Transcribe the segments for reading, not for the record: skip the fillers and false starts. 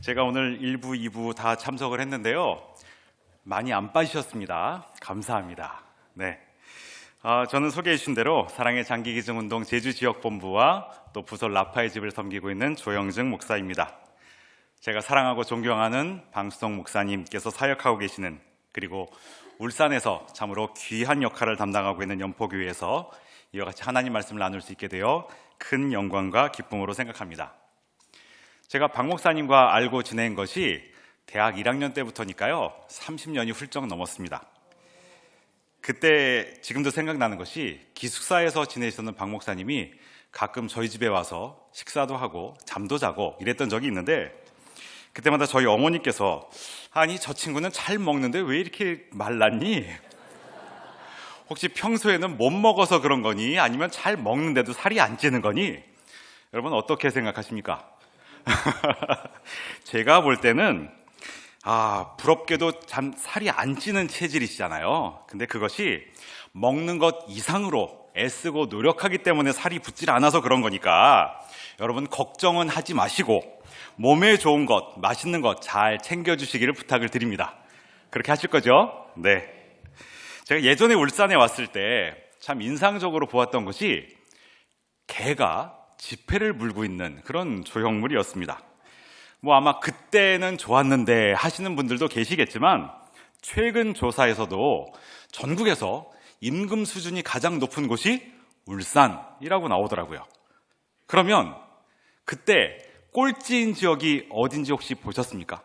제가 오늘 1부, 2부 다 참석을 했는데요. 많이 안 빠지셨습니다. 감사합니다. 네. 저는 소개해 주신 대로 사랑의 장기기증운동 제주지역본부와 또 부서 라파의 집을 섬기고 있는 조영증 목사입니다. 제가 사랑하고 존경하는 방수동 목사님께서 사역하고 계시는, 그리고 울산에서 참으로 귀한 역할을 담당하고 있는 연포교회에서 이와 같이 하나님 말씀을 나눌 수 있게 되어 큰 영광과 기쁨으로 생각합니다. 제가 박 목사님과 알고 지낸 것이 대학 1학년 때부터니까요, 30년이 훌쩍 넘었습니다. 그때 지금도 생각나는 것이 기숙사에서 지내시던 박 목사님이 가끔 저희 집에 와서 식사도 하고 잠도 자고 이랬던 적이 있는데, 그때마다 저희 어머니께서 아니 저 친구는 잘 먹는데 왜 이렇게 말랐니? 혹시 평소에는 못 먹어서 그런 거니? 아니면 잘 먹는데도 살이 안 찌는 거니? 여러분 어떻게 생각하십니까? 제가 볼 때는 부럽게도 참 살이 안 찌는 체질이시잖아요. 근데 그것이 먹는 것 이상으로 애쓰고 노력하기 때문에 살이 붙질 않아서 그런 거니까 여러분 걱정은 하지 마시고 몸에 좋은 것, 맛있는 것 잘 챙겨주시기를 부탁을 드립니다. 그렇게 하실 거죠? 네. 제가 예전에 울산에 왔을 때 참 인상적으로 보았던 것이 개가 지폐를 물고 있는 그런 조형물이었습니다. 아마 그때는 좋았는데 하시는 분들도 계시겠지만, 최근 조사에서도 전국에서 임금 수준이 가장 높은 곳이 울산이라고 나오더라고요. 그러면 그때 꼴찌인 지역이 어딘지 혹시 보셨습니까?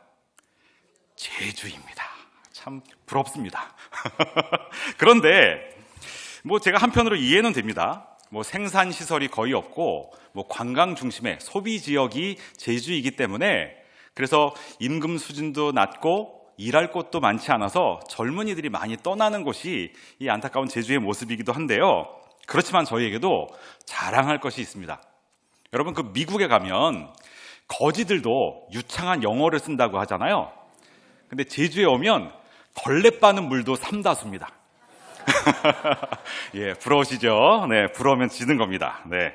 제주입니다. 참 부럽습니다. 그런데 제가 한편으로 이해는 됩니다. 생산 시설이 거의 없고 관광 중심의 소비 지역이 제주이기 때문에, 그래서 임금 수준도 낮고 일할 곳도 많지 않아서 젊은이들이 많이 떠나는 곳이 이 안타까운 제주의 모습이기도 한데요. 그렇지만 저희에게도 자랑할 것이 있습니다. 여러분, 그 미국에 가면 거지들도 유창한 영어를 쓴다고 하잖아요. 근데 제주에 오면 걸레 빠는 물도 삼다수입니다. 예, 부러우시죠? 네, 부러우면 지는 겁니다. 네.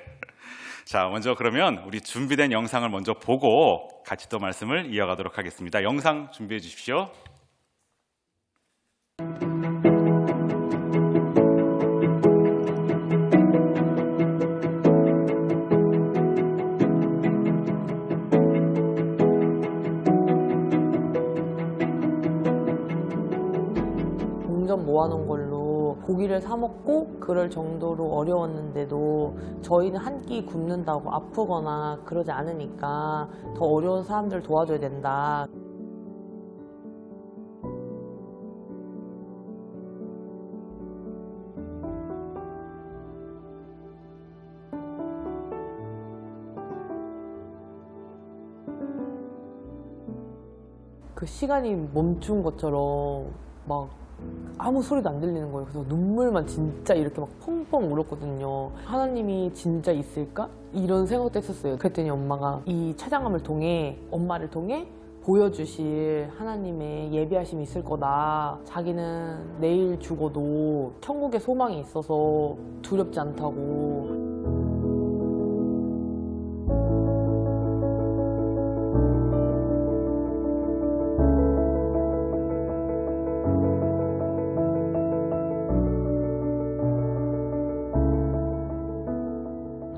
자, 먼저 그러면 우리 준비된 영상을 먼저 보고 같이 또 말씀을 이어가도록 하겠습니다. 영상 준비해 주십시오. 동전 모아놓은 걸로 고기를 사 먹고 그럴 정도로 어려웠는데도 저희는 한 끼 굶는다고 아프거나 그러지 않으니까 더 어려운 사람들 도와줘야 된다. 그 시간이 멈춘 것처럼 막 아무 소리도 안 들리는 거예요. 그래서 눈물만 진짜 이렇게 막 펑펑 울었거든요. 하나님이 진짜 있을까? 이런 생각도 했었어요. 그랬더니 엄마가 이 촬영함을 통해, 엄마를 통해 보여주실 하나님의 예비하심이 있을 거다. 자기는 내일 죽어도 천국에 소망이 있어서 두렵지 않다고.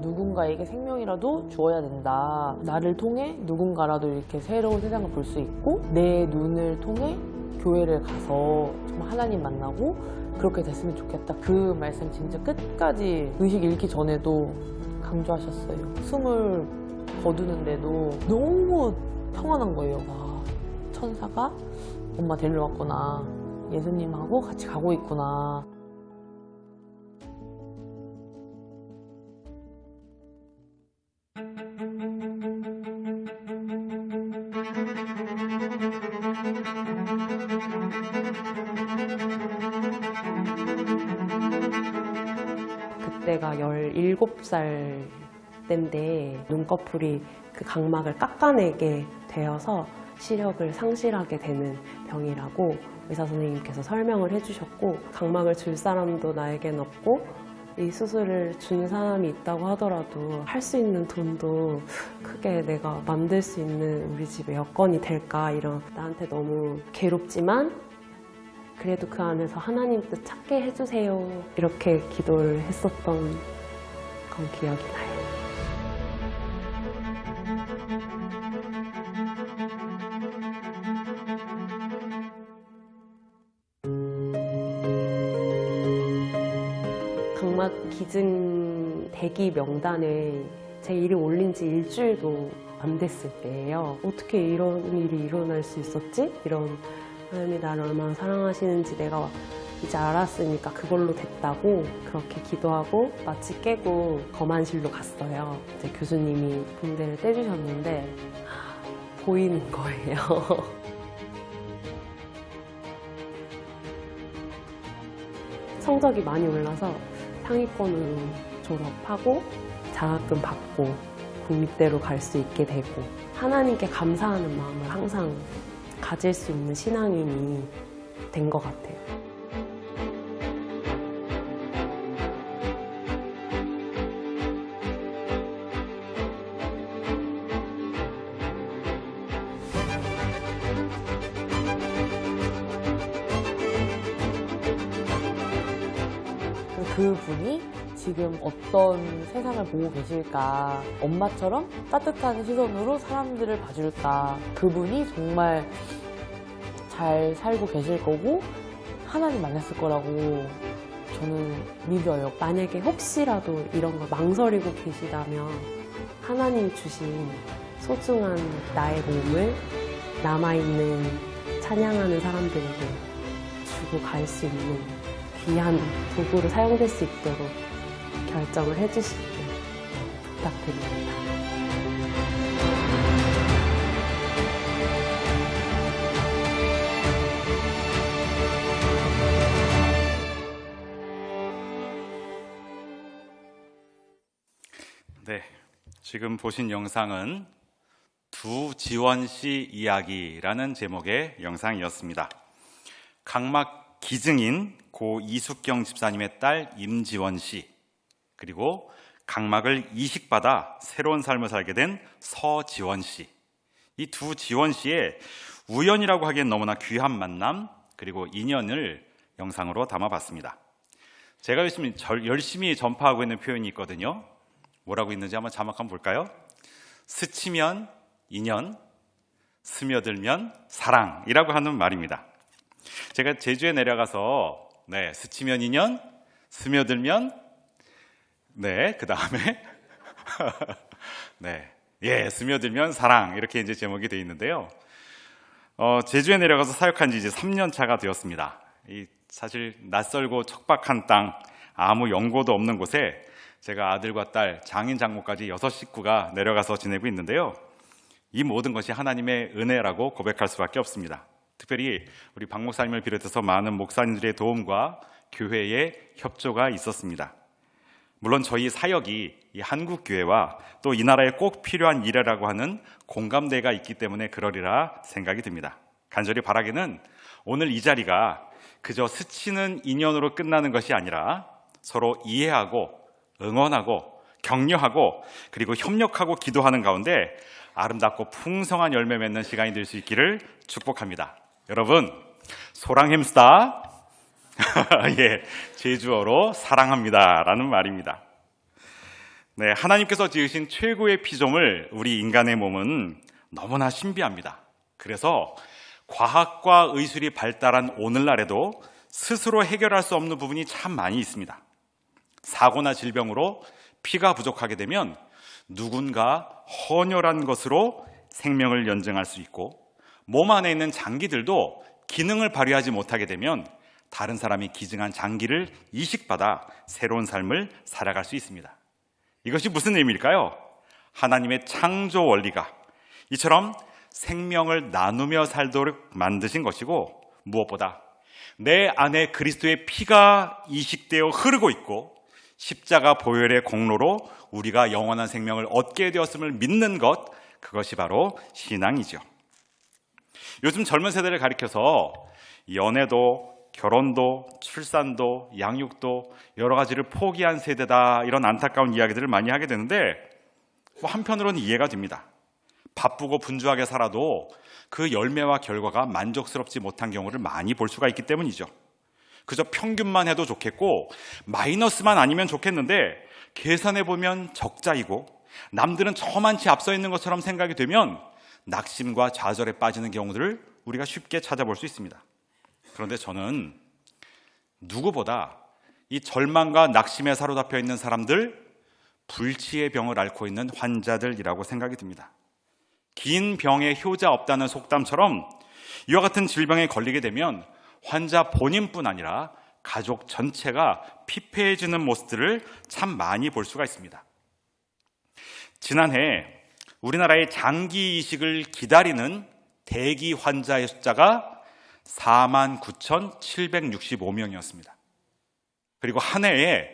누군가에게 생명이라도 주어야 된다. 나를 통해 누군가라도 이렇게 새로운 세상을 볼 수 있고, 내 눈을 통해 교회를 가서 정말 하나님 만나고 그렇게 됐으면 좋겠다. 그 말씀 진짜 끝까지 의식 잃기 전에도 강조하셨어요. 숨을 거두는데도 너무 평안한 거예요. 천사가 엄마 데리러 왔구나. 예수님하고 같이 가고 있구나. 그때가 17살 때인데 눈꺼풀이 그 각막을 깎아내게 되어서 시력을 상실하게 되는 병이라고 의사 선생님께서 설명을 해주셨고, 각막을 줄 사람도 나에겐 없고 이 수술을 준 사람이 있다고 하더라도 할 수 있는 돈도 크게 내가 만들 수 있는 우리 집의 여건이 될까, 이런 나한테 너무 괴롭지만 그래도 그 안에서 하나님 뜻 찾게 해주세요, 이렇게 기도를 했었던 건 기억이 나요. 각막 기증 대기 명단에 제 이름 올린 지 일주일도 안 됐을 때예요. 어떻게 이런 일이 일어날 수 있었지? 이런, 하나님이 나를 얼마나 사랑하시는지 내가 이제 알았으니까 그걸로 됐다고 그렇게 기도하고 마취 깨고 검안실로 갔어요. 이제 교수님이 붕대를 떼주셨는데 보이는 거예요. 성적이 많이 올라서 상위권으로 졸업하고 장학금 받고 국립대로 갈 수 있게 되고 하나님께 감사하는 마음을 항상 가질 수 있는 신앙인이 된 것 같아요. 그분이 지금 어떤 세상을 보고 계실까, 엄마처럼 따뜻한 시선으로 사람들을 봐줄까, 그분이 정말 잘 살고 계실 거고 하나님 만났을 거라고 저는 믿어요. 만약에 혹시라도 이런 걸 망설이고 계시다면 하나님 주신 소중한 나의 몸을 남아있는 찬양하는 사람들에게 주고 갈 수 있는 귀한 도구로 사용될 수 있도록 결정을 해주시길 부탁드립니다. 네, 지금 보신 영상은 두 지원 씨 이야기라는 제목의 영상이었습니다. 각막 기증인 고 이숙경 집사님의 딸 임지원 씨, 그리고 각막을 이식받아 새로운 삶을 살게 된 서지원 씨, 이 두 지원 씨의 우연이라고 하기엔 너무나 귀한 만남 그리고 인연을 영상으로 담아봤습니다. 제가 열심히 전파하고 있는 표현이 있거든요. 뭐라고 있는지 한번 자막 한번 볼까요? 스치면 인연, 스며들면 사랑이라고 하는 말입니다. 제가 제주에 내려가서 스치면 인연, 스며들면 그 다음에 스며들면 사랑, 이렇게 이제 제목이 되어 있는데요. 제주에 내려가서 사역한 지 이제 3년 차가 되었습니다. 사실 낯설고 척박한 땅, 아무 연고도 없는 곳에 제가 아들과 딸, 장인 장모까지 6식구가 내려가서 지내고 있는데요. 이 모든 것이 하나님의 은혜라고 고백할 수밖에 없습니다. 특별히 우리 박 목사님을 비롯해서 많은 목사님들의 도움과 교회의 협조가 있었습니다. 물론 저희 사역이 이 한국 교회와 또 이 나라에 꼭 필요한 일이라고 하는 공감대가 있기 때문에 그러리라 생각이 듭니다. 간절히 바라기는 오늘 이 자리가 그저 스치는 인연으로 끝나는 것이 아니라 서로 이해하고 응원하고 격려하고 그리고 협력하고 기도하는 가운데 아름답고 풍성한 열매 맺는 시간이 될 수 있기를 축복합니다. 여러분, 소랑햄스다. 제주어로 사랑합니다 라는 말입니다. 하나님께서 지으신 최고의 피조물 우리 인간의 몸은 너무나 신비합니다. 그래서 과학과 의술이 발달한 오늘날에도 스스로 해결할 수 없는 부분이 참 많이 있습니다. 사고나 질병으로 피가 부족하게 되면 누군가 헌혈한 것으로 생명을 연증할 수 있고, 몸 안에 있는 장기들도 기능을 발휘하지 못하게 되면 다른 사람이 기증한 장기를 이식받아 새로운 삶을 살아갈 수 있습니다. 이것이 무슨 의미일까요? 하나님의 창조 원리가 이처럼 생명을 나누며 살도록 만드신 것이고, 무엇보다 내 안에 그리스도의 피가 이식되어 흐르고 있고 십자가 보혈의 공로로 우리가 영원한 생명을 얻게 되었음을 믿는 것, 그것이 바로 신앙이죠. 요즘 젊은 세대를 가리켜서 연애도 결혼도, 출산도, 양육도 여러 가지를 포기한 세대다, 이런 안타까운 이야기들을 많이 하게 되는데 한편으로는 이해가 됩니다. 바쁘고 분주하게 살아도 그 열매와 결과가 만족스럽지 못한 경우를 많이 볼 수가 있기 때문이죠. 그저 평균만 해도 좋겠고 마이너스만 아니면 좋겠는데 계산해보면 적자이고 남들은 저만치 앞서 있는 것처럼 생각이 되면 낙심과 좌절에 빠지는 경우들을 우리가 쉽게 찾아볼 수 있습니다. 그런데 저는 누구보다 이 절망과 낙심에 사로잡혀 있는 사람들, 불치의 병을 앓고 있는 환자들이라고 생각이 듭니다. 긴 병에 효자 없다는 속담처럼 이와 같은 질병에 걸리게 되면 환자 본인뿐 아니라 가족 전체가 피폐해지는 모습들을 참 많이 볼 수가 있습니다. 지난해 우리나라의 장기 이식을 기다리는 대기 환자의 숫자가 49,765명이었습니다. 그리고 한 해에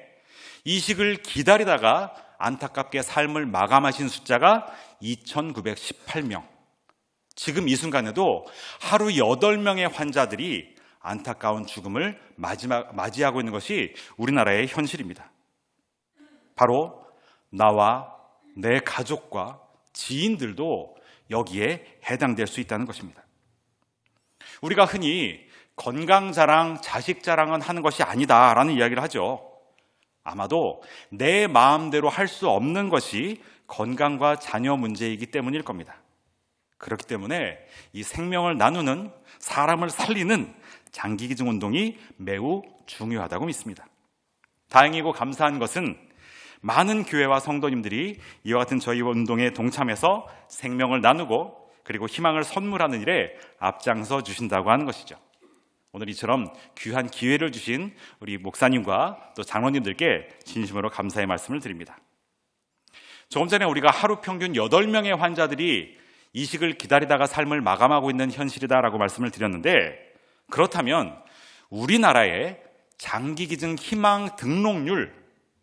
이식을 기다리다가 안타깝게 삶을 마감하신 숫자가 2,918명. 지금 이 순간에도 하루 8명의 환자들이 안타까운 죽음을 맞이하고 있는 것이 우리나라의 현실입니다. 바로 나와 내 가족과 지인들도 여기에 해당될 수 있다는 것입니다. 우리가 흔히 건강 자랑, 자식 자랑은 하는 것이 아니다라는 이야기를 하죠. 아마도 내 마음대로 할 수 없는 것이 건강과 자녀 문제이기 때문일 겁니다. 그렇기 때문에 이 생명을 나누는, 사람을 살리는 장기기증 운동이 매우 중요하다고 믿습니다. 다행이고 감사한 것은 많은 교회와 성도님들이 이와 같은 저희 운동에 동참해서 생명을 나누고 그리고 희망을 선물하는 일에 앞장서 주신다고 하는 것이죠. 오늘 이처럼 귀한 기회를 주신 우리 목사님과 또 장로님들께 진심으로 감사의 말씀을 드립니다. 조금 전에 우리가 하루 평균 8명의 환자들이 이식을 기다리다가 삶을 마감하고 있는 현실이다라고 말씀을 드렸는데, 그렇다면 우리나라의 장기기증 희망 등록률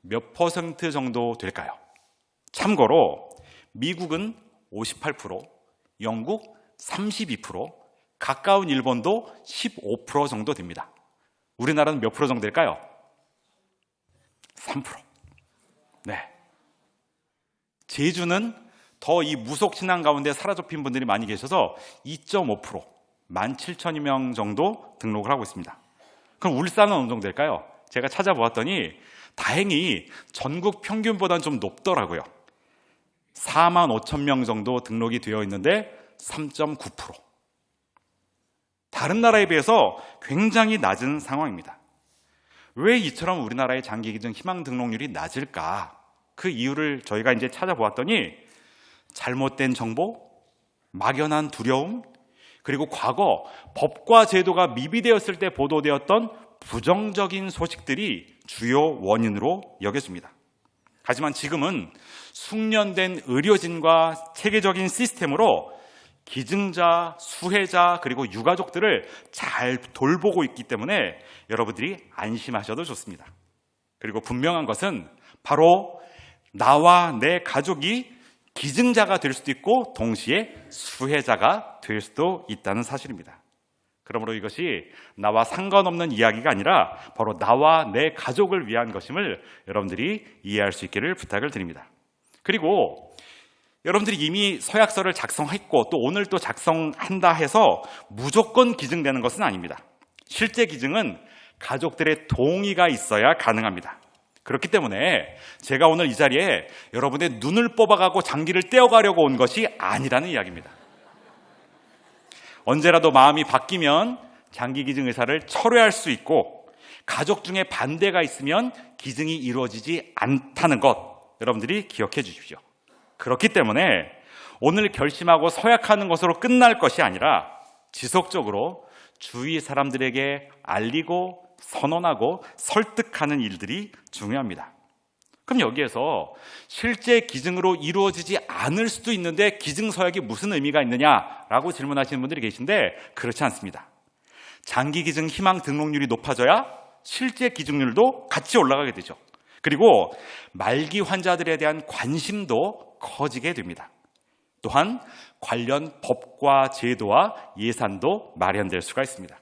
몇 % 정도 될까요? 참고로 미국은 58%, 영국 32%, 가까운 일본도 15% 정도 됩니다. 우리나라는 몇 프로 정도 될까요? 3%. 네. 제주는 더 이 무속신앙 가운데 사로잡힌 분들이 많이 계셔서 2.5%, 17,000여 명 정도 등록을 하고 있습니다. 그럼 울산은 어느 정도 될까요? 제가 찾아보았더니 다행히 전국 평균보다는 좀 높더라고요. 45,000명 정도 등록이 되어 있는데 3.9%. 다른 나라에 비해서 굉장히 낮은 상황입니다. 왜 이처럼 우리나라의 장기기증 희망 등록률이 낮을까? 그 이유를 저희가 이제 찾아보았더니 잘못된 정보, 막연한 두려움, 그리고 과거 법과 제도가 미비되었을 때 보도되었던 부정적인 소식들이 주요 원인으로 여겨집니다. 하지만 지금은 숙련된 의료진과 체계적인 시스템으로 기증자, 수혜자, 그리고 유가족들을 잘 돌보고 있기 때문에 여러분들이 안심하셔도 좋습니다. 그리고 분명한 것은 바로 나와 내 가족이 기증자가 될 수도 있고 동시에 수혜자가 될 수도 있다는 사실입니다. 그러므로 이것이 나와 상관없는 이야기가 아니라 바로 나와 내 가족을 위한 것임을 여러분들이 이해할 수 있기를 부탁을 드립니다. 그리고 여러분들이 이미 서약서를 작성했고 또 오늘 또 작성한다 해서 무조건 기증되는 것은 아닙니다. 실제 기증은 가족들의 동의가 있어야 가능합니다. 그렇기 때문에 제가 오늘 이 자리에 여러분의 눈을 뽑아가고 장기를 떼어가려고 온 것이 아니라는 이야기입니다. 언제라도 마음이 바뀌면 장기 기증 의사를 철회할 수 있고 가족 중에 반대가 있으면 기증이 이루어지지 않다는 것 여러분들이 기억해 주십시오. 그렇기 때문에 오늘 결심하고 서약하는 것으로 끝날 것이 아니라 지속적으로 주위 사람들에게 알리고 선언하고 설득하는 일들이 중요합니다. 그럼 여기에서 실제 기증으로 이루어지지 않을 수도 있는데 기증 서약이 무슨 의미가 있느냐라고 질문하시는 분들이 계신데 그렇지 않습니다. 장기 기증 희망 등록률이 높아져야 실제 기증률도 같이 올라가게 되죠. 그리고 말기 환자들에 대한 관심도 커지게 됩니다. 또한 관련 법과 제도와 예산도 마련될 수가 있습니다.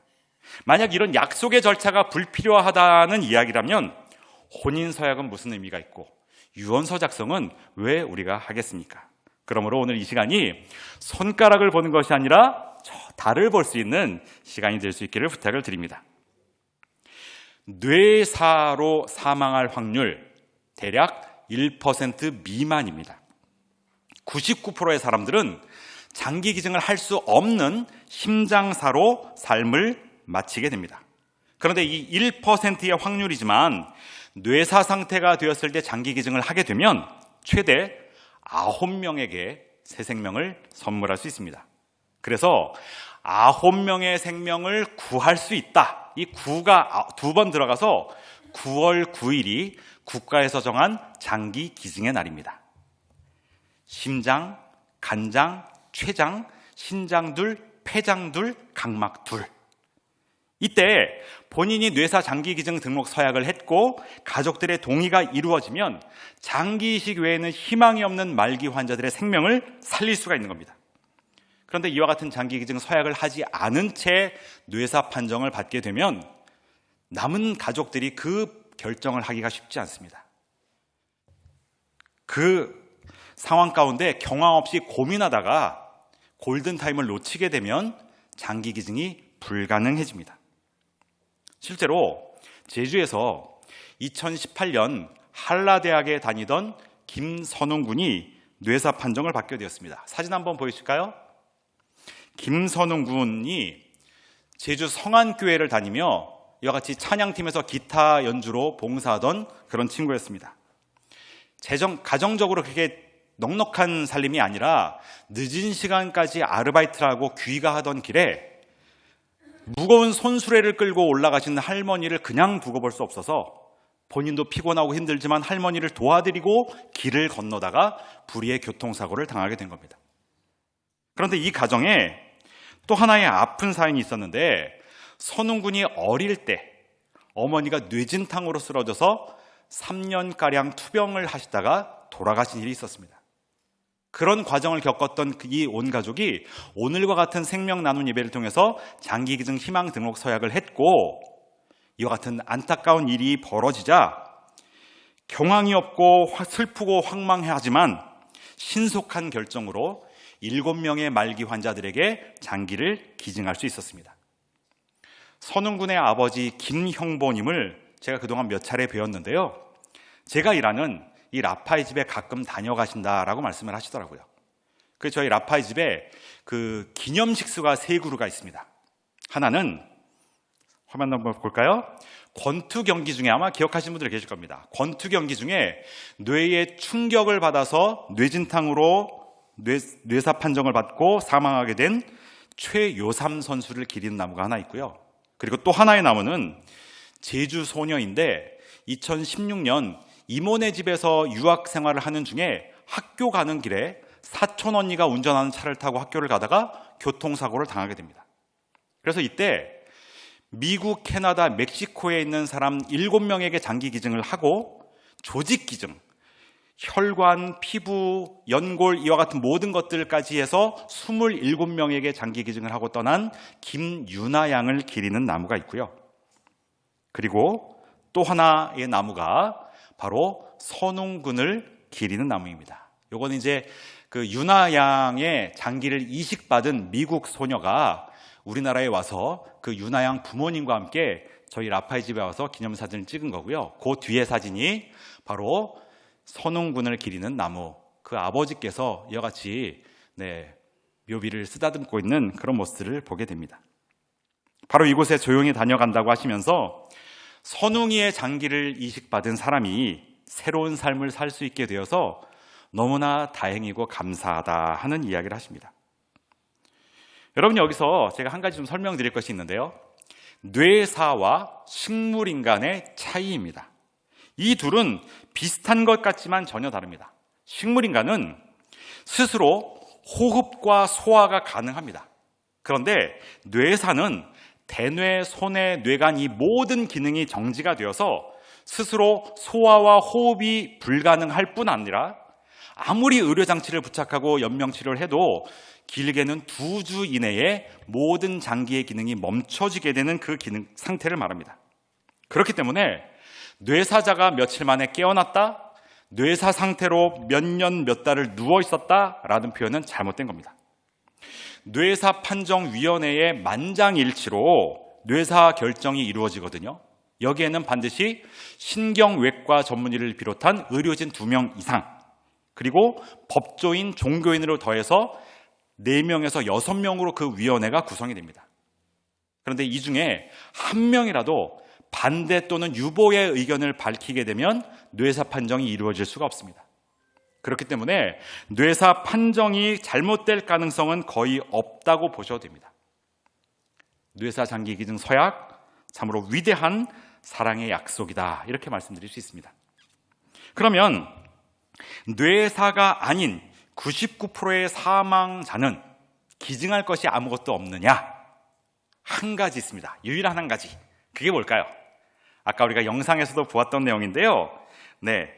만약 이런 약속의 절차가 불필요하다는 이야기라면 혼인서약은 무슨 의미가 있고 유언서 작성은 왜 우리가 하겠습니까? 그러므로 오늘 이 시간이 손가락을 보는 것이 아니라 저 달을 볼 수 있는 시간이 될 수 있기를 부탁을 드립니다. 뇌사로 사망할 확률 대략 1% 미만입니다. 99%의 사람들은 장기 기증을 할 수 없는 심장사로 삶을 마치게 됩니다. 그런데 이 1%의 확률이지만 뇌사 상태가 되었을 때 장기 기증을 하게 되면 최대 9명에게 새 생명을 선물할 수 있습니다. 그래서 9명의 생명을 구할 수 있다. 이 구가 두 번 들어가서 9월 9일이 국가에서 정한 장기 기증의 날입니다. 심장, 간장, 췌장, 신장 둘, 폐장 둘, 각막 둘. 이때 본인이 뇌사 장기 기증 등록 서약을 했고 가족들의 동의가 이루어지면 장기 이식 외에는 희망이 없는 말기 환자들의 생명을 살릴 수가 있는 겁니다. 그런데 이와 같은 장기 기증 서약을 하지 않은 채 뇌사 판정을 받게 되면 남은 가족들이 그 결정을 하기가 쉽지 않습니다. 그 상황 가운데 경황 없이 고민하다가 골든타임을 놓치게 되면 장기 기증이 불가능해집니다. 실제로 제주에서 2018년 한라대학에 다니던 김선웅 군이 뇌사 판정을 받게 되었습니다. 사진 한번 보여주실까요? 김선웅 군이 제주 성안교회를 다니며 이와 같이 찬양팀에서 기타 연주로 봉사하던 그런 친구였습니다. 가정적으로 그렇게 넉넉한 살림이 아니라 늦은 시간까지 아르바이트를 하고 귀가하던 길에 무거운 손수레를 끌고 올라가시는 할머니를 그냥 두고 볼 수 없어서 본인도 피곤하고 힘들지만 할머니를 도와드리고 길을 건너다가 불의의 교통사고를 당하게 된 겁니다. 그런데 이 가정에 또 하나의 아픈 사연이 있었는데 선웅 군이 어릴 때 어머니가 뇌진탕으로 쓰러져서 3년가량 투병을 하시다가 돌아가신 일이 있었습니다. 그런 과정을 겪었던 이 온 가족이 오늘과 같은 생명 나눔 예배를 통해서 장기 기증 희망 등록 서약을 했고 이와 같은 안타까운 일이 벌어지자 경황이 없고 슬프고 황망하지만 신속한 결정으로 7명의 말기 환자들에게 장기를 기증할 수 있었습니다. 선웅 군의 아버지 김형보님을 제가 그동안 몇 차례 뵈었는데요. 제가 일하는 이 라파의 집에 가끔 다녀가신다라고 말씀을 하시더라고요. 그래서 저희 라파의 집에 그 기념식수가 3그루가 있습니다. 하나는 화면 한번 볼까요? 권투 경기 중에 아마 기억하시는 분들 계실 겁니다. 권투 경기 중에 뇌에 충격을 받아서 뇌진탕으로 뇌사 판정을 받고 사망하게 된 최요삼 선수를 기리는 나무가 하나 있고요. 그리고 또 하나의 나무는 제주 소녀인데 2016년 이모네 집에서 유학 생활을 하는 중에 학교 가는 길에 사촌 언니가 운전하는 차를 타고 학교를 가다가 교통사고를 당하게 됩니다. 그래서 이때 미국, 캐나다, 멕시코에 있는 사람 7명에게 장기 기증을 하고 조직 기증, 혈관, 피부, 연골 이와 같은 모든 것들까지 해서 27명에게 장기 기증을 하고 떠난 김유나 양을 기리는 나무가 있고요. 그리고 또 하나의 나무가 바로 선웅군을 기리는 나무입니다. 요거는 이제 그 유나 양의 장기를 이식받은 미국 소녀가 우리나라에 와서 그 유나 양 부모님과 함께 저희 라파의 집에 와서 기념사진을 찍은 거고요. 그 뒤에 사진이 바로 선웅군을 기리는 나무, 그 아버지께서 이와 같이 묘비를 쓰다듬고 있는 그런 모습들을 보게 됩니다. 바로 이곳에 조용히 다녀간다고 하시면서 선웅이의 장기를 이식받은 사람이 새로운 삶을 살 수 있게 되어서 너무나 다행이고 감사하다 하는 이야기를 하십니다. 여러분, 여기서 제가 한 가지 좀 설명드릴 것이 있는데요. 뇌사와 식물인간의 차이입니다. 이 둘은 비슷한 것 같지만 전혀 다릅니다. 식물인간은 스스로 호흡과 소화가 가능합니다. 그런데 뇌사는 대뇌, 소뇌, 뇌간 이 모든 기능이 정지가 되어서 스스로 소화와 호흡이 불가능할 뿐 아니라 아무리 의료장치를 부착하고 연명치료를 해도 길게는 2주 이내에 모든 장기의 기능이 멈춰지게 되는 그 기능 상태를 말합니다. 그렇기 때문에 뇌사자가 며칠 만에 깨어났다, 뇌사 상태로 몇 년 몇 달을 누워 있었다라는 표현은 잘못된 겁니다. 뇌사 판정위원회의 만장일치로 뇌사 결정이 이루어지거든요. 여기에는 반드시 신경외과 전문의를 비롯한 의료진 2명 이상, 그리고 법조인, 종교인으로 더해서 4명에서 6명으로 그 위원회가 구성이 됩니다. 그런데 이 중에 한 명이라도 반대 또는 유보의 의견을 밝히게 되면 뇌사 판정이 이루어질 수가 없습니다. 그렇기 때문에 뇌사 판정이 잘못될 가능성은 거의 없다고 보셔도 됩니다. 뇌사 장기 기증 서약, 참으로 위대한 사랑의 약속이다, 이렇게 말씀드릴 수 있습니다. 그러면 뇌사가 아닌 99%의 사망자는 기증할 것이 아무것도 없느냐? 한 가지 있습니다. 유일한 한 가지. 그게 뭘까요? 아까 우리가 영상에서도 보았던 내용인데요. 네,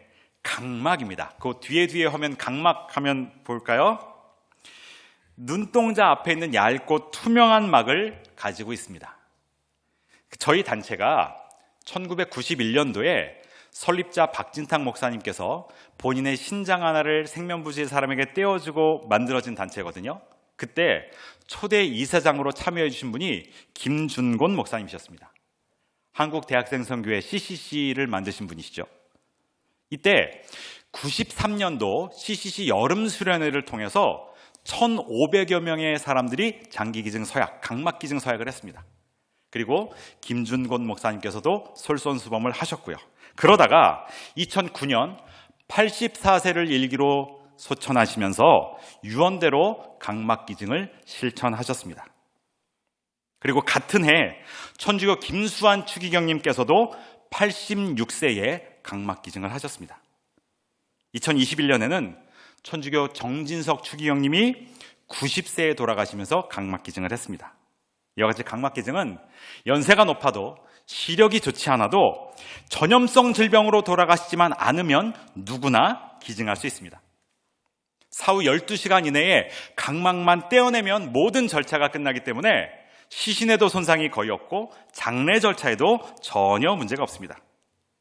각막입니다. 그 뒤에 화면 각막 하면 볼까요? 눈동자 앞에 있는 얇고 투명한 막을 가지고 있습니다. 저희 단체가 1991년도에 설립자 박진탁 목사님께서 본인의 신장 하나를 생면부지의 사람에게 떼어주고 만들어진 단체거든요. 그때 초대 이사장으로 참여해 주신 분이 김준곤 목사님이셨습니다. 한국대학생선교회 CCC를 만드신 분이시죠. 이때 93년도 CCC 여름수련회를 통해서 1,500여 명의 사람들이 장기기증 서약, 각막기증 서약을 했습니다. 그리고 김준곤 목사님께서도 솔선수범을 하셨고요. 그러다가 2009년 84세를 일기로 소천하시면서 유언대로 각막기증을 실천하셨습니다. 그리고 같은 해 천주교 김수환 추기경님께서도 86세에 각막기증을 하셨습니다. 2021년에는 천주교 정진석 추기경님이 90세에 돌아가시면서 각막기증을 했습니다. 이와 같이 각막기증은 연세가 높아도 시력이 좋지 않아도 전염성 질병으로 돌아가시지만 않으면 누구나 기증할 수 있습니다. 사후 12시간 이내에 각막만 떼어내면 모든 절차가 끝나기 때문에 시신에도 손상이 거의 없고 장례 절차에도 전혀 문제가 없습니다.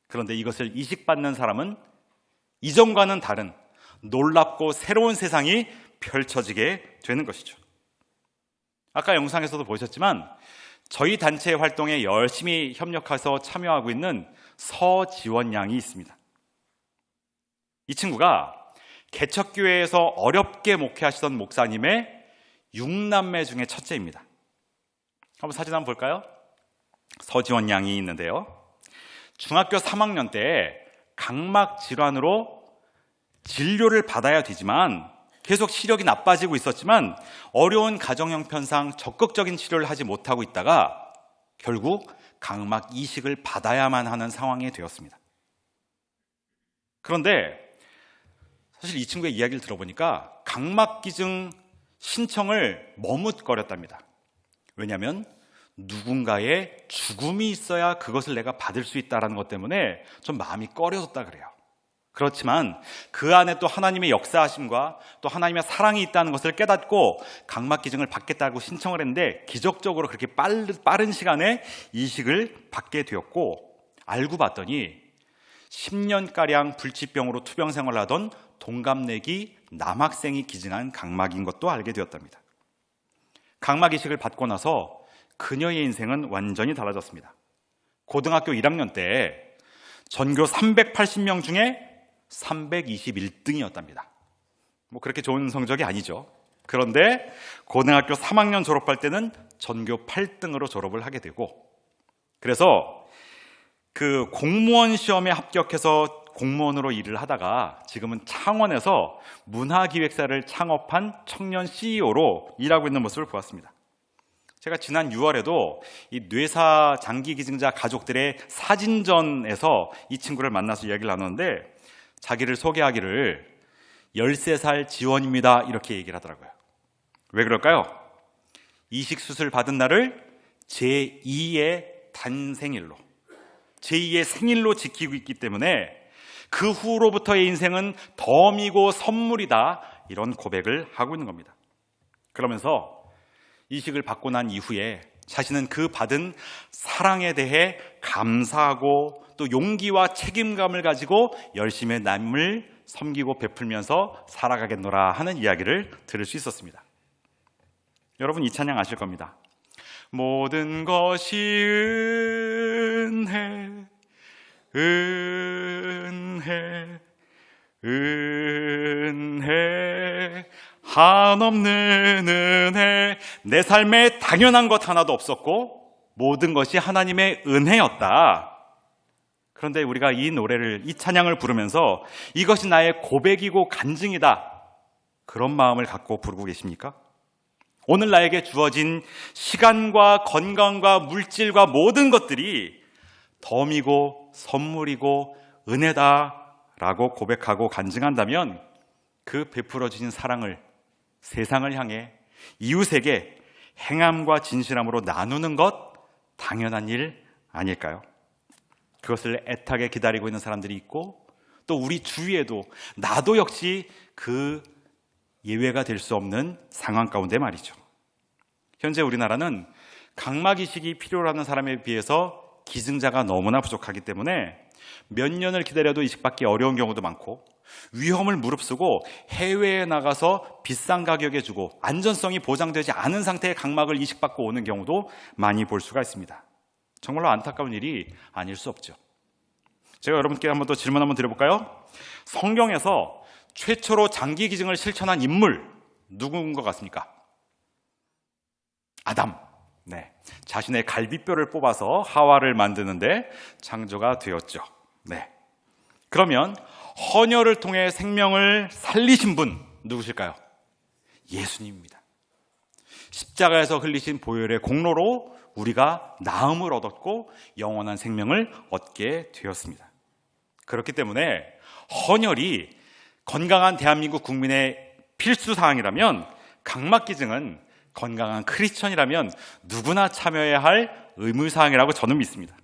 그런데 이것을 이식받는 사람은 이전과는 다른 놀랍고 새로운 세상이 펼쳐지게 되는 것이죠. 아까 영상에서도 보셨지만 저희 단체의 활동에 열심히 협력해서 참여하고 있는 서지원 양이 있습니다. 이 친구가 개척교회에서 어렵게 목회하시던 목사님의 6남매 중에 첫째입니다. 한번 사진 한번 볼까요? 서지원 양이 있는데요. 중학교 3학년 때 각막 질환으로 진료를 받아야 되지만 계속 시력이 나빠지고 있었지만 어려운 가정 형편상 적극적인 치료를 하지 못하고 있다가 결국 각막 이식을 받아야만 하는 상황이 되었습니다. 그런데 사실 이 친구의 이야기를 들어보니까 각막 기증 신청을 머뭇거렸답니다. 왜냐하면 누군가의 죽음이 있어야 그것을 내가 받을 수 있다는 것 때문에 좀 마음이 꺼려졌다 그래요. 그렇지만 그 안에 또 하나님의 역사하심과 또 하나님의 사랑이 있다는 것을 깨닫고 각막 기증을 받겠다고 신청을 했는데 기적적으로 그렇게 빠른 시간에 이식을 받게 되었고, 알고 봤더니 10년가량 불치병으로 투병 생활을 하던 동갑내기 남학생이 기증한 각막인 것도 알게 되었답니다. 각막 이식을 받고 나서 그녀의 인생은 완전히 달라졌습니다. 고등학교 1학년 때 전교 380명 중에 321등이었답니다. 뭐 그렇게 좋은 성적이 아니죠. 그런데 고등학교 3학년 졸업할 때는 전교 8등으로 졸업을 하게 되고, 그래서 그 공무원 시험에 합격해서 공무원으로 일을 하다가 지금은 창원에서 문화기획사를 창업한 청년 CEO로 일하고 있는 모습을 보았습니다. 제가 지난 6월에도 이 뇌사 장기 기증자 가족들의 사진전에서 이 친구를 만나서 이야기를 나눴는데 자기를 소개하기를 13살 지원입니다 이렇게 얘기를 하더라고요. 왜 그럴까요? 이식 수술 받은 날을 제2의 단생일로, 제2의 생일로 지키고 있기 때문에 그 후로부터의 인생은 덤이고 선물이다. 이런 고백을 하고 있는 겁니다. 그러면서 이식을 받고 난 이후에 자신은 그 받은 사랑에 대해 감사하고 또 용기와 책임감을 가지고 열심히 남을 섬기고 베풀면서 살아가겠노라 하는 이야기를 들을 수 있었습니다. 여러분 이 찬양 아실 겁니다. 모든 것이 은혜, 은혜, 은혜, 한없는 은혜. 내 삶에 당연한 것 하나도 없었고 모든 것이 하나님의 은혜였다. 그런데 우리가 이 노래를, 이 찬양을 부르면서 이것이 나의 고백이고 간증이다, 그런 마음을 갖고 부르고 계십니까? 오늘 나에게 주어진 시간과 건강과 물질과 모든 것들이 덤이고 선물이고 은혜다라고 고백하고 간증한다면 그 베풀어 주신 사랑을 세상을 향해 이웃에게 행함과 진실함으로 나누는 것 당연한 일 아닐까요? 그것을 애타게 기다리고 있는 사람들이 있고 또 우리 주위에도 나도 역시 그 예외가 될 수 없는 상황 가운데 말이죠. 현재 우리나라는 각막 이식이 필요로 하는 사람에 비해서 기증자가 너무나 부족하기 때문에 몇 년을 기다려도 이식받기 어려운 경우도 많고 위험을 무릅쓰고 해외에 나가서 비싼 가격에 주고 안전성이 보장되지 않은 상태의 각막을 이식받고 오는 경우도 많이 볼 수가 있습니다. 정말로 안타까운 일이 아닐 수 없죠. 제가 여러분께 한번 더 질문 한번 드려볼까요? 성경에서 최초로 장기 기증을 실천한 인물 누구인 것 같습니까? 아담. 네, 자신의 갈비뼈를 뽑아서 하와를 만드는데 창조가 되었죠. 네, 그러면 헌혈을 통해 생명을 살리신 분 누구실까요? 예수님입니다. 십자가에서 흘리신 보혈의 공로로 우리가 나음을 얻었고 영원한 생명을 얻게 되었습니다. 그렇기 때문에 헌혈이 건강한 대한민국 국민의 필수 사항이라면 각막기증은 건강한 크리스천이라면 누구나 참여해야 할 의무사항이라고 저는 믿습니다.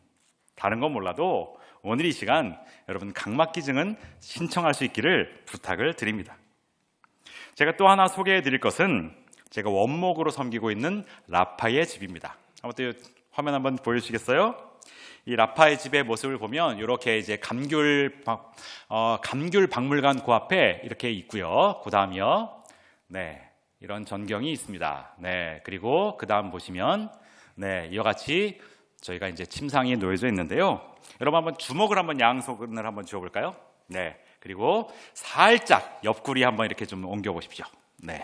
다른 건 몰라도 오늘 이 시간 여러분 각막기증은 신청할 수 있기를 부탁을 드립니다. 제가 또 하나 소개해 드릴 것은 제가 원목으로 섬기고 있는 라파의 집입니다. 한번 화면 한번 보여주시겠어요? 이 라파의 집의 모습을 보면 이렇게 이제 감귤 박물관 그 앞에 이렇게 있고요. 그 다음이요. 네. 이런 전경이 있습니다. 네, 그리고 그 다음 보시면 네, 이와 같이 저희가 이제 침상이 놓여져 있는데요. 여러분 한번 주먹을 한번 양손을 한번 쥐어볼까요? 네, 그리고 살짝 옆구리 한번 이렇게 좀 옮겨 보십시오. 네,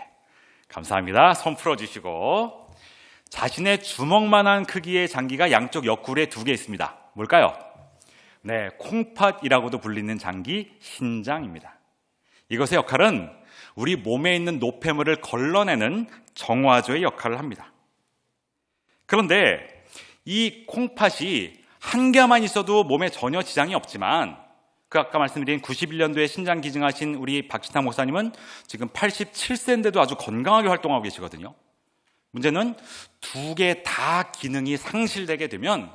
감사합니다. 손 풀어주시고 자신의 주먹만한 크기의 장기가 양쪽 옆구리에 2개 있습니다. 뭘까요? 네, 콩팥이라고도 불리는 장기 신장입니다. 이것의 역할은 우리 몸에 있는 노폐물을 걸러내는 정화조의 역할을 합니다. 그런데 이 콩팥이 한 개만 있어도 몸에 전혀 지장이 없지만 그 아까 말씀드린 91년도에 신장 기증하신 우리 박신탁 목사님은 지금 87세인데도 아주 건강하게 활동하고 계시거든요. 문제는 2개 다 기능이 상실되게 되면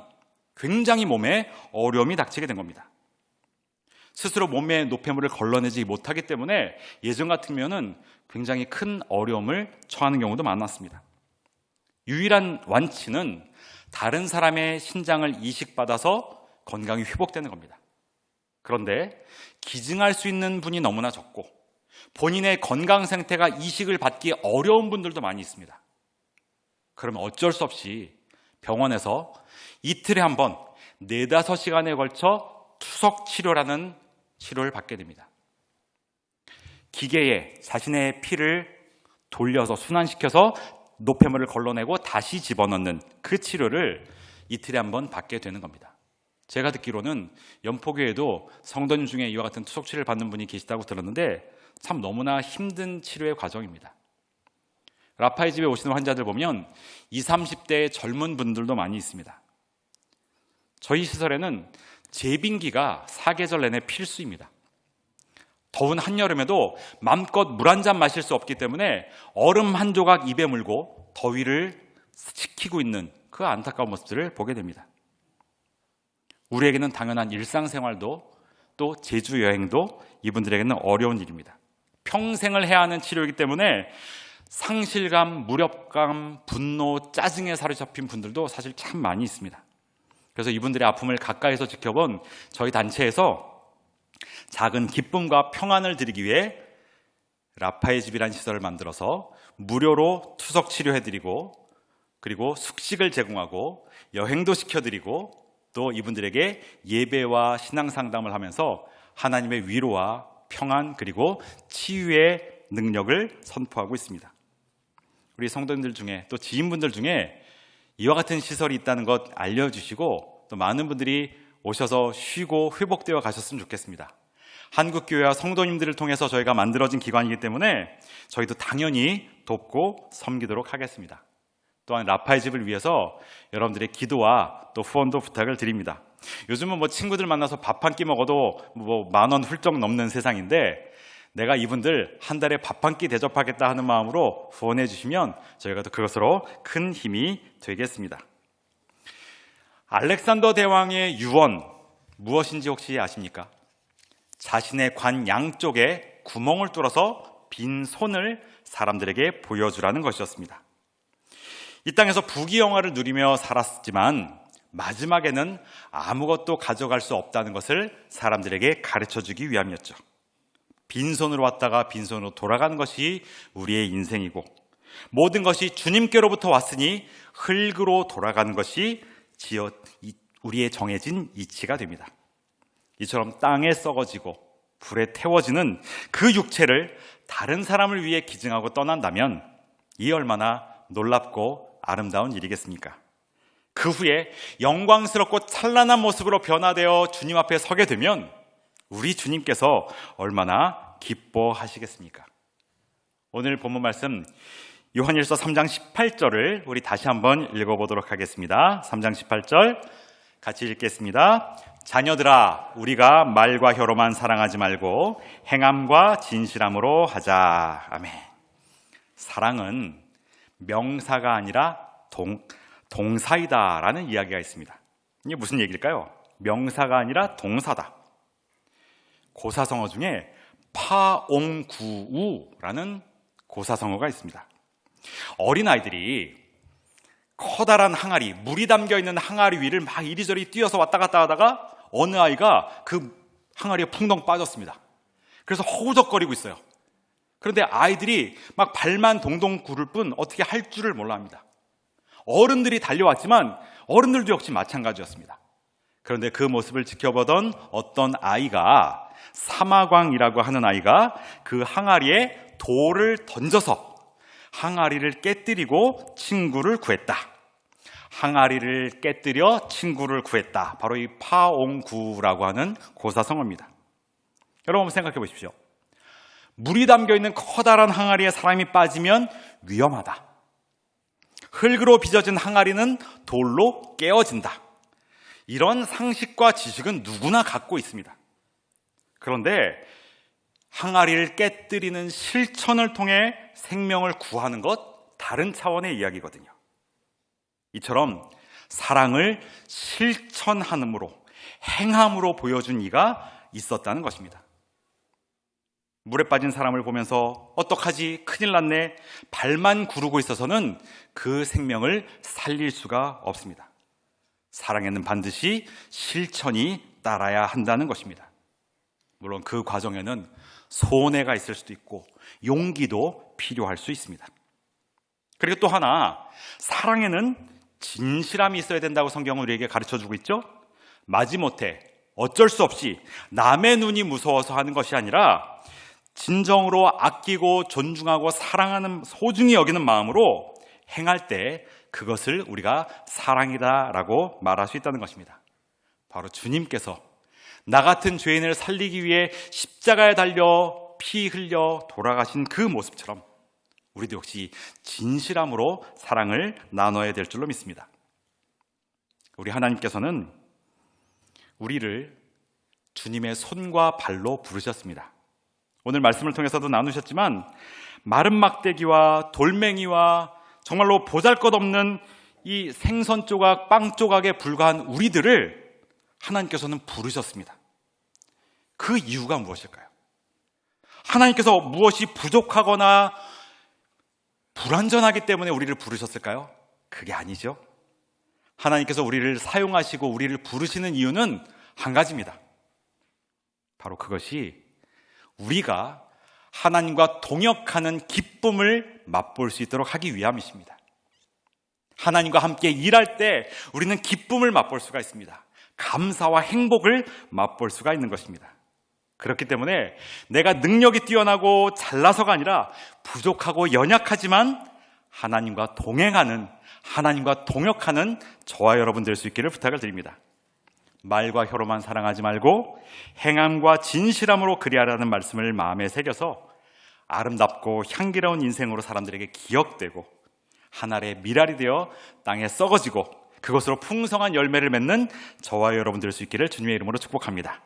굉장히 몸에 어려움이 닥치게 된 겁니다. 스스로 몸의 노폐물을 걸러내지 못하기 때문에 예전 같으면은 굉장히 큰 어려움을 처하는 경우도 많았습니다. 유일한 완치는 다른 사람의 신장을 이식받아서 건강이 회복되는 겁니다. 그런데 기증할 수 있는 분이 너무나 적고 본인의 건강 상태가 이식을 받기 어려운 분들도 많이 있습니다. 그러면 어쩔 수 없이 병원에서 이틀에 한 번 4-5시간에 걸쳐 투석 치료라는 치료를 받게 됩니다. 기계에 자신의 피를 돌려서 순환시켜서 노폐물을 걸러내고 다시 집어넣는 그 치료를 이틀에 한 번 받게 되는 겁니다. 제가 듣기로는 연포교회에도 성도님 중에 이와 같은 투석 치료를 받는 분이 계시다고 들었는데 참 너무나 힘든 치료의 과정입니다. 라파의 집에 오시는 환자들 보면 20, 30대의 젊은 분들도 많이 있습니다. 저희 시설에는 제빙기가 사계절 내내 필수입니다. 더운 한여름에도 맘껏 물 한 잔 마실 수 없기 때문에 얼음 한 조각 입에 물고 더위를 식히고 있는 그 안타까운 모습들을 보게 됩니다. 우리에게는 당연한 일상생활도 또 제주 여행도 이분들에게는 어려운 일입니다. 평생을 해야 하는 치료이기 때문에 상실감, 무력감, 분노, 짜증에 사로잡힌 분들도 사실 참 많이 있습니다. 그래서 이분들의 아픔을 가까이서 지켜본 저희 단체에서 작은 기쁨과 평안을 드리기 위해 라파의 집이라는 시설을 만들어서 무료로 투석 치료해드리고, 그리고 숙식을 제공하고 여행도 시켜드리고, 또 이분들에게 예배와 신앙 상담을 하면서 하나님의 위로와 평안 그리고 치유의 능력을 선포하고 있습니다. 우리 성도님들 중에 또 지인분들 중에 이와 같은 시설이 있다는 것 알려주시고, 또 많은 분들이 오셔서 쉬고 회복되어 가셨으면 좋겠습니다. 한국교회와 성도님들을 통해서 저희가 만들어진 기관이기 때문에 저희도 당연히 돕고 섬기도록 하겠습니다. 또한 라파의 집을 위해서 여러분들의 기도와 또 후원도 부탁을 드립니다. 요즘은 친구들 만나서 밥 한 끼 먹어도 10,000원 훌쩍 넘는 세상인데, 내가 이분들 한 달에 밥 한 끼 대접하겠다 하는 마음으로 후원해 주시면 저희가 또 그것으로 큰 힘이 되겠습니다. 알렉산더 대왕의 유언 무엇인지 혹시 아십니까? 자신의 관 양쪽에 구멍을 뚫어서 빈 손을 사람들에게 보여주라는 것이었습니다. 이 땅에서 부귀영화를 누리며 살았지만 마지막에는 아무것도 가져갈 수 없다는 것을 사람들에게 가르쳐주기 위함이었죠. 빈손으로 왔다가 빈손으로 돌아가는 것이 우리의 인생이고, 모든 것이 주님께로부터 왔으니 흙으로 돌아가는 것이 우리의 정해진 이치가 됩니다. 이처럼 땅에 썩어지고 불에 태워지는 그 육체를 다른 사람을 위해 기증하고 떠난다면 이 얼마나 놀랍고 아름다운 일이겠습니까? 그 후에 영광스럽고 찬란한 모습으로 변화되어 주님 앞에 서게 되면 우리 주님께서 얼마나 기뻐하시겠습니까? 오늘 본문 말씀 요한일서 3장 18절을 우리 다시 한번 읽어보도록 하겠습니다. 3장 18절 같이 읽겠습니다. 자녀들아, 우리가 말과 혀로만 사랑하지 말고 행함과 진실함으로 하자. 아멘. 사랑은 명사가 아니라 동사이다라는 이야기가 있습니다. 이게 무슨 얘기일까요? 명사가 아니라 동사다. 고사성어 중에 파옹구우라는 고사성어가 있습니다. 어린아이들이 커다란 항아리, 물이 담겨있는 항아리 위를 막 이리저리 뛰어서 왔다 갔다 하다가 어느 아이가 그 항아리에 풍덩 빠졌습니다. 그래서 허우적거리고 있어요. 그런데 아이들이 막 발만 동동 구를 뿐 어떻게 할 줄을 몰라 합니다. 어른들이 달려왔지만 어른들도 역시 마찬가지였습니다. 그런데 그 모습을 지켜보던 어떤 아이가, 사마광이라고 하는 아이가 그 항아리에 돌을 던져서 항아리를 깨뜨리고 친구를 구했다. 항아리를 깨뜨려 친구를 구했다. 바로 이 파옹구라고 하는 고사성어입니다. 여러분 한번 생각해 보십시오. 물이 담겨있는 커다란 항아리에 사람이 빠지면 위험하다. 흙으로 빚어진 항아리는 돌로 깨어진다. 이런 상식과 지식은 누구나 갖고 있습니다. 그런데 항아리를 깨뜨리는 실천을 통해 생명을 구하는 것, 다른 차원의 이야기거든요. 이처럼 사랑을 실천함으로, 행함으로 보여준 이가 있었다는 것입니다. 물에 빠진 사람을 보면서 어떡하지? 큰일 났네. 발만 구르고 있어서는 그 생명을 살릴 수가 없습니다. 사랑에는 반드시 실천이 따라야 한다는 것입니다. 물론 그 과정에는 손해가 있을 수도 있고 용기도 필요할 수 있습니다. 그리고 또 하나, 사랑에는 진실함이 있어야 된다고 성경은 우리에게 가르쳐주고 있죠. 마지못해 어쩔 수 없이 남의 눈이 무서워서 하는 것이 아니라 진정으로 아끼고 존중하고 사랑하는, 소중히 여기는 마음으로 행할 때 그것을 우리가 사랑이다라고 말할 수 있다는 것입니다. 바로 주님께서 나 같은 죄인을 살리기 위해 십자가에 달려 피 흘려 돌아가신 그 모습처럼 우리도 역시 진실함으로 사랑을 나눠야 될 줄로 믿습니다. 우리 하나님께서는 우리를 주님의 손과 발로 부르셨습니다. 오늘 말씀을 통해서도 나누셨지만 마른 막대기와 돌멩이와 정말로 보잘것없는 이 생선 조각, 빵 조각에 불과한 우리들을 하나님께서는 부르셨습니다. 그 이유가 무엇일까요? 하나님께서 무엇이 부족하거나 불완전하기 때문에 우리를 부르셨을까요? 그게 아니죠. 하나님께서 우리를 사용하시고 우리를 부르시는 이유는 한 가지입니다. 바로 그것이 우리가 하나님과 동역하는 기쁨을 맛볼 수 있도록 하기 위함이십니다. 하나님과 함께 일할 때 우리는 기쁨을 맛볼 수가 있습니다. 감사와 행복을 맛볼 수가 있는 것입니다. 그렇기 때문에 내가 능력이 뛰어나고 잘나서가 아니라 부족하고 연약하지만 하나님과 동행하는, 하나님과 동역하는 저와 여러분 될 수 있기를 부탁을 드립니다. 말과 혀로만 사랑하지 말고 행함과 진실함으로 그리하라는 말씀을 마음에 새겨서 아름답고 향기로운 인생으로 사람들에게 기억되고 하늘의 미랄이 되어 땅에 썩어지고 그것으로 풍성한 열매를 맺는 저와 여러분 될 수 있기를 주님의 이름으로 축복합니다.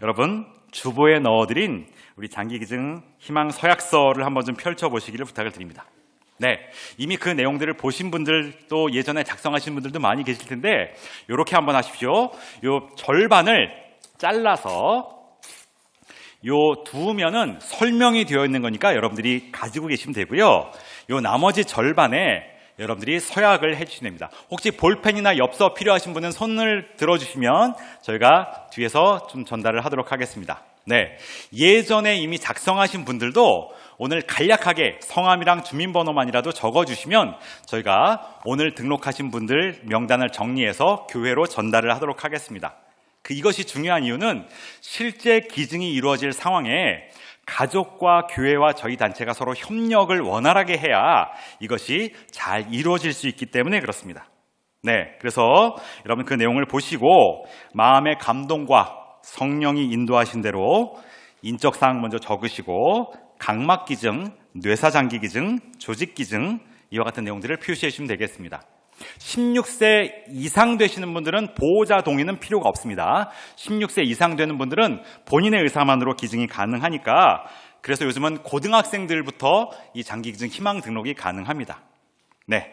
여러분, 주보에 넣어드린 우리 장기기증 희망 서약서를 한번 좀 펼쳐보시기를 부탁을 드립니다. 네, 이미 그 내용들을 보신 분들 또 예전에 작성하신 분들도 많이 계실 텐데 이렇게 한번 하십시오. 요 절반을 잘라서 요 두면은 설명이 되어 있는 거니까 여러분들이 가지고 계시면 되고요. 요 나머지 절반에 여러분들이 서약을 해주시면 됩니다. 혹시 볼펜이나 엽서 필요하신 분은 손을 들어주시면 저희가 뒤에서 좀 전달을 하도록 하겠습니다. 네, 예전에 이미 작성하신 분들도 오늘 간략하게 성함이랑 주민번호만이라도 적어주시면 저희가 오늘 등록하신 분들 명단을 정리해서 교회로 전달을 하도록 하겠습니다. 이것이 중요한 이유는 실제 기증이 이루어질 상황에 가족과 교회와 저희 단체가 서로 협력을 원활하게 해야 이것이 잘 이루어질 수 있기 때문에 그렇습니다. 네, 그래서 여러분 그 내용을 보시고 마음의 감동과 성령이 인도하신 대로 인적사항 먼저 적으시고 각막기증, 뇌사장기기증, 조직기증 이와 같은 내용들을 표시해 주시면 되겠습니다. 16세 이상 되시는 분들은 보호자 동의는 필요가 없습니다. 16세 이상 되는 분들은 본인의 의사만으로 기증이 가능하니까 그래서 요즘은 고등학생들부터 이 장기기증 희망 등록이 가능합니다. 네,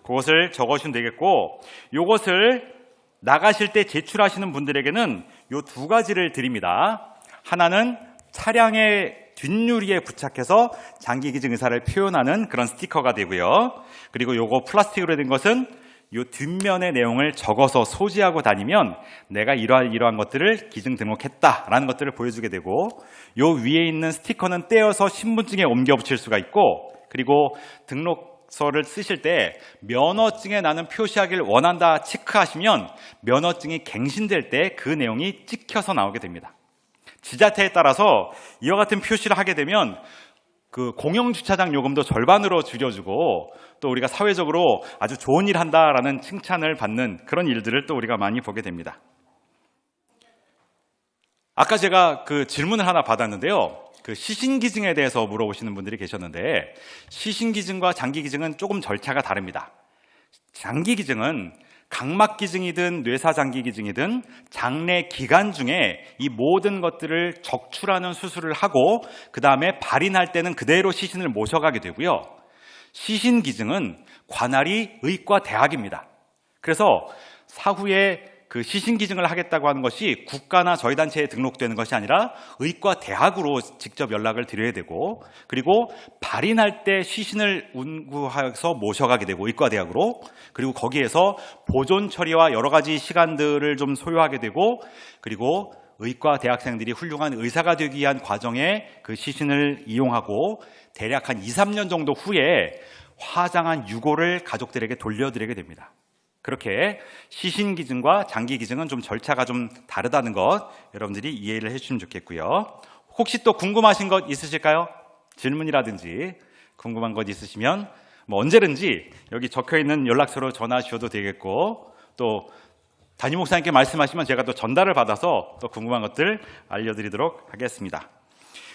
그것을 적으시면 되겠고 요것을 나가실 때 제출하시는 분들에게는 요 두 가지를 드립니다. 하나는 차량의 뒷유리에 부착해서 장기기증 의사를 표현하는 그런 스티커가 되고요. 그리고 요거 플라스틱으로 된 것은 요 뒷면의 내용을 적어서 소지하고 다니면 내가 이러한 것들을 기증 등록했다라는 것들을 보여주게 되고 요 위에 있는 스티커는 떼어서 신분증에 옮겨 붙일 수가 있고 그리고 등록서를 쓰실 때 면허증에 나는 표시하기를 원한다 체크하시면 면허증이 갱신될 때 그 내용이 찍혀서 나오게 됩니다. 지자체에 따라서 이와 같은 표시를 하게 되면 그 공영주차장 요금도 절반으로 줄여주고 또 우리가 사회적으로 아주 좋은 일 한다라는 칭찬을 받는 그런 일들을 또 우리가 많이 보게 됩니다. 아까 제가 그 질문을 하나 받았는데요. 그 시신기증에 대해서 물어보시는 분들이 계셨는데 시신기증과 장기기증은 조금 절차가 다릅니다. 장기기증은 각막기증이든 뇌사장기기증이든 장래 기간 중에 이 모든 것들을 적출하는 수술을 하고 그 다음에 발인할 때는 그대로 시신을 모셔가게 되고요. 시신기증은 관할이 의과대학입니다. 그래서 사후에 그 시신기증을 하겠다고 하는 것이 국가나 저희 단체에 등록되는 것이 아니라 의과대학으로 직접 연락을 드려야 되고 그리고 발인할 때 시신을 운구해서 모셔가게 되고 의과대학으로 그리고 거기에서 보존 처리와 여러 가지 시간들을 좀 소요하게 되고 그리고 의과 대학생들이 훌륭한 의사가 되기 위한 과정에 그 시신을 이용하고 대략 한 2, 3년 정도 후에 화장한 유골을 가족들에게 돌려드리게 됩니다. 그렇게 시신기증과 장기기증은 좀 절차가 좀 다르다는 것 여러분들이 이해를 해주시면 좋겠고요. 혹시 또 궁금하신 것 있으실까요? 질문이라든지 궁금한 것 있으시면 언제든지 여기 적혀있는 연락처로 전화 주셔도 되겠고 또 담임 목사님께 말씀하시면 제가 또 전달을 받아서 또 궁금한 것들 알려드리도록 하겠습니다.